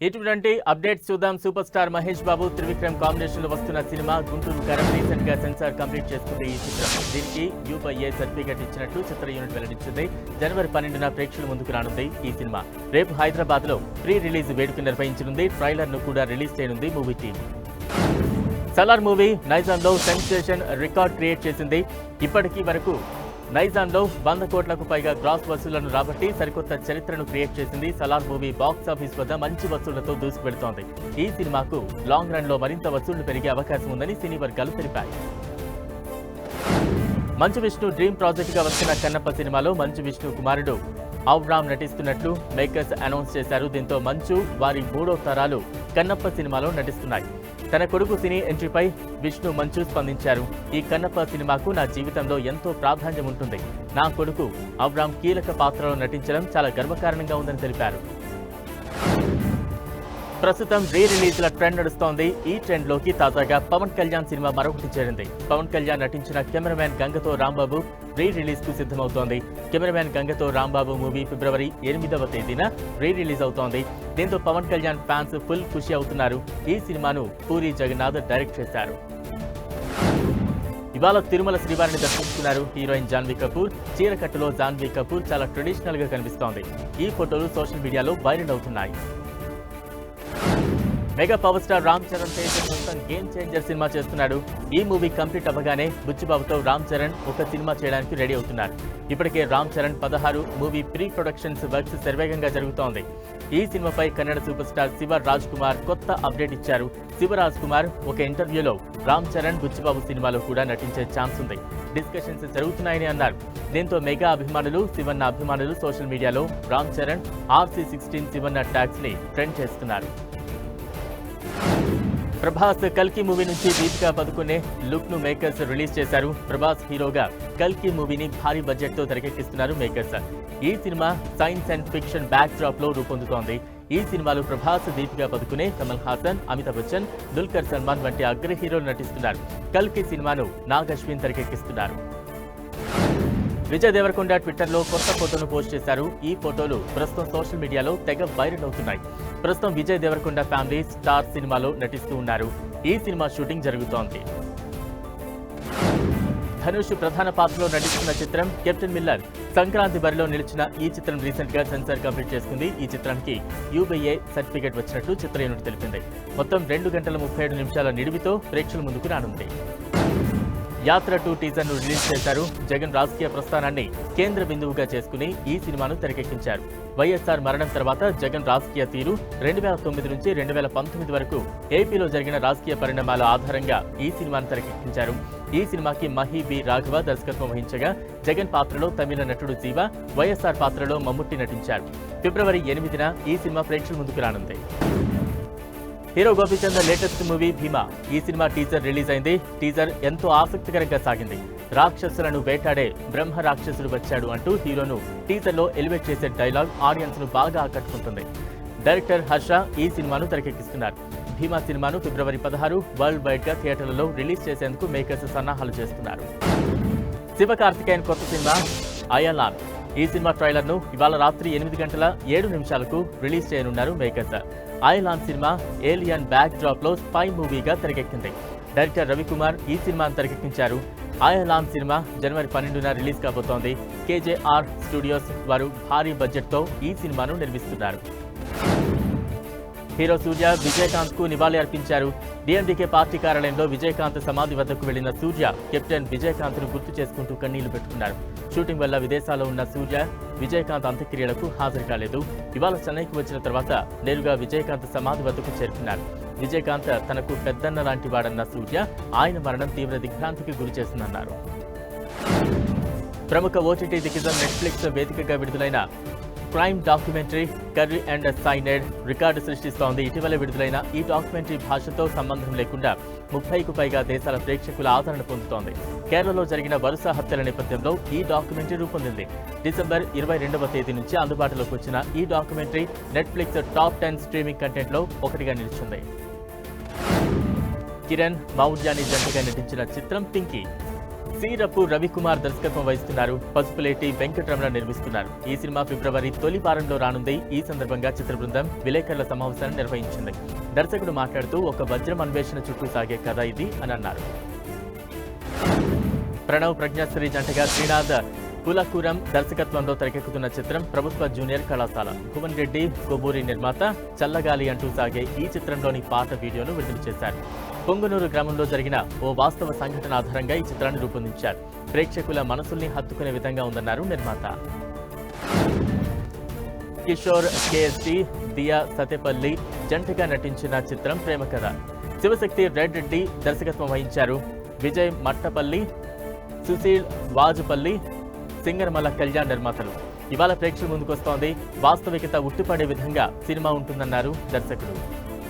ఇటువంటి అప్డేట్స్ చూద్దాం. Super star Mahesh Babu Trivikram combination లో వస్తున్న సినిమా గుంటూరు కారం రీసెంట్ గా సెన్సార్ కంప్లీట్ చేసుకుంది. ఈ చిత్రం దీనికి U/A సర్టిఫికెట్ ఇచ్చినట్టు చిత్ర యూనిట్ వెల్లడించింది. జనవరి 12న ప్రేక్షకుల ముందుకు రానుంది ఈ సినిమా. రేపు హైదరాబాద్ లో ప్రీ రిలీజ్ వేడుక నిర్వహించనుంది. ట్రైలర్ ను కూడా రిలీజ్ చేయనుంది మూవీ టీమ్. సలార్ మూవీ నైజాంలో సెన్సేషన్ రికార్డ్ క్రియేట్ చేసింది. ఇప్పటికీ వరకు నైజాంలో 100 కోట్లకు పైగా గ్రాస్ వసూళ్లను రాబట్టి సరికొత్త చరిత్రను క్రియేట్ చేసింది. సలార్ మూవీ బాక్స్ ఆఫీస్ వద్ద మంచి వసూళ్లతో దూసుకువెడుతోంది. ఈ సినిమాకు లాంగ్ రన్ లో మరింత వసూళ్లు పెరిగే అవకాశం ఉందని సినీ వర్గాలు తెలిపాయి. మంచు విష్ణు డ్రీమ్ ప్రాజెక్ట్ గా వస్తున్న కన్నప్ప సినిమాలో మంచు విష్ణు కుమారుడు ఔవ్రామ్ నటిస్తున్నట్లు మేకర్స్ అనౌన్స్ చేశారు. దీంతో మంచు వారి 3వ తరాలు కన్నప్ప సినిమాలో నటిస్తున్నాయి. తన కొడుకు సినీ ఎంట్రీపై విష్ణు మంచు స్పందించారు. ఈ కన్నప్ప సినిమాకు నా జీవితంలో ఎంతో ప్రాధాన్యం ఉంటుంది. నా కొడుకు ఔవ్రామ్ కీలక పాత్రలో నటించడం చాలా గర్వకారణంగా ఉందని తెలిపారు. ప్రస్తుతం రీ రిలీజ్ల ట్రెండ్ నడుస్తోంది. ఈ ట్రెండ్ లోకి తాజాగా పవన్ కళ్యాణ్ సినిమా మరొకటి చేరింది. పవన్ కళ్యాణ్ నటించిన కెమెరామ్యాన్ గంగతో రాంబాబు రీ రిలీజ్ కు సిద్ధమవుతోంది. కెమెరామ్యాన్ గంగతో రాంబాబు మూవీ ఫిబ్రవరి 8వ తేదీన రీ రిలీజ్ అవుతోంది. దీంతో పవన్ కళ్యాణ్ ఫ్యాన్స్ ఫుల్ ఖుషి అవుతున్నారు. ఈ సినిమాను పూరి జగన్నాథ్ డైరెక్ట్ చేశారు. ఇవాళ తిరుమల శ్రీవారిని దర్శించుకున్నారు హీరోయిన్ జాన్వీ కపూర్. చీరకట్టులో జాన్వీ కపూర్ చాలా ట్రెడిషనల్ గా కనిపిస్తోంది. ఈ ఫోటోలు సోషల్ మీడియాలో వైరల్ అవుతున్నాయి. Mega power star Ram Charan Tej మొత్తం గేమ్ చేంజర్ సినిమా చేస్తున్నాడు. ఈ మూవీ కంప్లీట్ అవ్వగానే బుచ్చిబాబుతో రామ్ చరణ్ ఒక సినిమా చేయడానికి రెడీ అవుతున్నారు. ఇప్పటికే Ram Charan 16 movie pre productions works శరవేగంగా జరుగుతోంది. ఈ సినిమాపై కన్నడ సూపర్ స్టార్ శివ రాజ్ కుమార్ కొత్త అప్డేట్ ఇచ్చారు. శివరాజ్ కుమార్ ఒక ఇంటర్వ్యూలో రామ్ చరణ్ బుచ్చిబాబు సినిమాలో కూడా నటించే ఛాన్స్ ఉంది, డిస్కషన్స్ జరుగుతున్నాయని అన్నారు. దీంతో మెగా అభిమానులు శివన్న అభిమానులు సోషల్ మీడియాలో రామ్ చరణ్ RC16 శివన్న ట్యాగ్స్ ని ట్రెండ్ చేస్తున్నారు. ప్రభాస్ కల్కి మూవీ నుంచి దీపికా పదుకునే లుక్ ను మేకర్స్ రిలీజ్ చేశారు. ప్రభాస్ హీరోగా కల్కి మూవీని భారీ బడ్జెట్ తో తెరకెక్కిస్తున్నారు మేకర్స్. ఈ cinema science and fiction back drop లో రూపొందుతోంది. ఈ సినిమాలో ప్రభాస్, దీపికా పదుకునే, కమల్ హాసన్, అమితాబ్ బచ్చన్, దుల్కర్ సల్మాన్ వంటి అగ్ర హీరోలు నటిస్తున్నారు. కల్కి సినిమాను నాగ్ అశ్విన్ తెరకెక్కిస్తున్నారు. విజయ్ దేవరకొండ ట్విట్టర్లో కొత్త ఫోటోను పోస్ట్ చేశారు. ఈ ఫోటోలు ప్రస్తుతం సోషల్ మీడియాలో తెగ వైరల్ అవుతున్నాయి. ప్రస్తుతం విజయ్ దేవరకొండ ఫ్యామిలీ స్టార్ సినిమాలో నటిస్తూ ఉన్నారు. ఈ సినిమా షూటింగ్ జరుగుతోంది. ధనుష్ ప్రధాన పాత్రలో నటిస్తున్న చిత్రం కెప్టెన్ మిల్లర్. సంక్రాంతి బరిలో నిలిచిన ఈ చిత్రం రీసెంట్ గా సెన్సార్ కంప్లీట్ చేసుకుంది. ఈ చిత్రానికి U/A సర్టిఫికెట్ వచ్చినట్లు చిత్ర యూనిట్ తెలిపింది. మొత్తం 2 గంటల 37 నిమిషాల నిడివితో ప్రేక్షకుల ముందుకు రానుంది. యాత్ర 2 టీజర్ ను రిలీజ్ చేశారు. జగన్ రాజకీయ ప్రస్థానాన్ని కేంద్ర బిందువుగా చేసుకుని ఈ సినిమాను తెరకెక్కించారు. వైఎస్ఆర్ మరణం తర్వాత జగన్ రాజకీయ తీరు 2009 నుంచి 2019 వరకు ఏపీలో జరిగిన రాజకీయ పరిణామాల ఆధారంగా ఈ సినిమాను తెరకెక్కించారు. ఈ సినిమాకి మహి బి రాఘవ దర్శకత్వం వహించగా జగన్ పాత్రలో తమిళ నటుడు జీవ, వైఎస్ఆర్ పాత్రలో మమ్ముట్టి నటించారు. ఫిబ్రవరి 8న ఈ సినిమా ప్రేక్షకుల ముందుకు రానుంది. హీరో గోపీచంద్ లేటెస్ట్ మూవీ భీమా. ఈ సినిమా టీజర్ రిలీజ్ అయింది. టీజర్ ఎంతో ఆసక్తికరంగా సాగింది. రాక్షసులను వేటాడే బ్రహ్మ రాక్షసుడు వచ్చాడు అంటూ హీరోను టీజర్ లో ఎలివేట్ చేసే డైలాగ్ ఆడియన్స్ ను బాగా ఆకట్టుకుంటుంది. డైరెక్టర్ హర్ష ఈ సినిమాను తెరకెక్కిస్తున్నారు. భీమా సినిమాను ఫిబ్రవరి 16 వరల్డ్ వైడ్ గా థియేటర్లలో రిలీజ్ చేసేందుకు మేకర్స్ సన్నాహాలు చేస్తున్నారు. శివకార్తికేయన్ కొత్త సినిమా అయాలాన్. ఈ సినిమా ట్రైలర్ ను ఇవాళ రాత్రి 8 గంటల 7 నిమిషాలకు రిలీజ్ చేయనున్నారు makers. Ayalaan cinema alien back drop లో స్పై మూవీగా తెరకెక్కింది. డైరెక్టర్ రవికుమార్ ఈ సినిమాను తెరకెక్కించారు. అయలాన్ సినిమా జనవరి 12న రిలీజ్ కాబోతోంది. KJR స్టూడియోస్ వారు భారీ బడ్జెట్ తో ఈ సినిమాను నిర్మిస్తున్నారు. హీరో సూర్య విజయకాంత్ కు నివాళి అర్పించారు. DMDK పార్టీ కార్యాలయంలో విజయకాంత్ సమాధి వద్దకు వెళ్లిన సూర్య కెప్టెన్ విజయకాంత్ ను గుర్తు చేసుకుంటూ కన్నీళ్లు పెట్టుకున్నారు. షూటింగ్ వల్ల విదేశాల్లో ఉన్న సూర్య విజయకాంత్ అంత్యక్రియలకు హాజరు కాలేదు. ఇవాళ చెన్నైకి వచ్చిన తర్వాత నేరుగా విజయకాంత్ సమాధి వద్దకు చేరుకున్నారు. విజయకాంత్ తనకు పెద్దన్న లాంటి వాడన్న సూర్య ఆయన మరణం తీవ్ర దిగ్భ్రాంతికి గురి చేసిందన్నారు. ప్రముఖ OTT దిగ్గజం నెట్ఫ్లిక్స్ వేదికగా విడుదలైన crime documentary curry and cyanide record సృష్టిస్తోంది. ఇటీవల విడుదలైన ఈ డాక్యుమెంటరీ భాషతో సంబంధం లేకుండా 30కు పైగా దేశాల ప్రేక్షకుల ఆదరణ పొందుతోంది. కేరళలో జరిగిన వరుస హత్యల నేపథ్యంలో ఈ డాక్యుమెంటరీ రూపొందింది. డిసెంబర్ 22వ తేదీ నుంచి అందుబాటులోకి వచ్చిన ఈ documentary Netflix top 10 streaming content లో ఒకటిగా నిలిచింది. కిరణ్ మౌర్యాని జంటగా నటించిన చిత్రం పింకీ. సీరప్పు రవికుమార్ దర్శకత్వం వహిస్తున్నారు. పసుపులేటి వెంకటరమణ నిర్మిస్తున్నారు. ఈ సినిమా ఫిబ్రవరి తొలి వారంలో రానుంది. ఈ సందర్భంగా చిత్ర బృందం విలేకరుల సమావేశాన్ని నిర్వహించింది. దర్శకుడు మాట్లాడుతూ ఒక వజ్రం అన్వేషణ చుట్టూ సాగే కథ ఇది అని అన్నారు. ప్రణవ్ ప్రజ్ఞాశ్రీ జంటగా శ్రీనాథ్ కులకూరం దర్శకత్వంలో తెరకెక్కుతున్న చిత్రం ప్రభుత్వ జూనియర్ కళాశాల. భువన్ రెడ్డి కొబ్బూరి నిర్మాత. చల్లగాలి అంటూ సాగే ఈ చిత్రంలోని పాట వీడియోను విడుదల చేశారు. పొంగనూరు గ్రామంలో జరిగిన ఓ వాస్తవ సంఘటన ఆధారంగా ఈ చిత్రాన్ని రూపొందించారు. ప్రేక్షకుల మనసుల్ని హత్తుకునే విధంగా ఉందన్నారు నిర్మాత. కిషోర్, కేఎస్టీ, దియా సతేపల్లి జంటగా నటించిన చిత్రం ప్రేమ కథ. శివశక్తి రెడ్ రెడ్డి దర్శకత్వం వహించారు. విజయ్ మట్టపల్లి, సుశీల్ వాజుపల్లి, సింగర్మల కళ్యాణ్ నిర్మాతలు. ఇవాళ ప్రేక్షకుల ముందుకొస్తోంది. వాస్తవికత ఉట్టిపడే విధంగా సినిమా ఉంటుందన్నారు దర్శకుడు.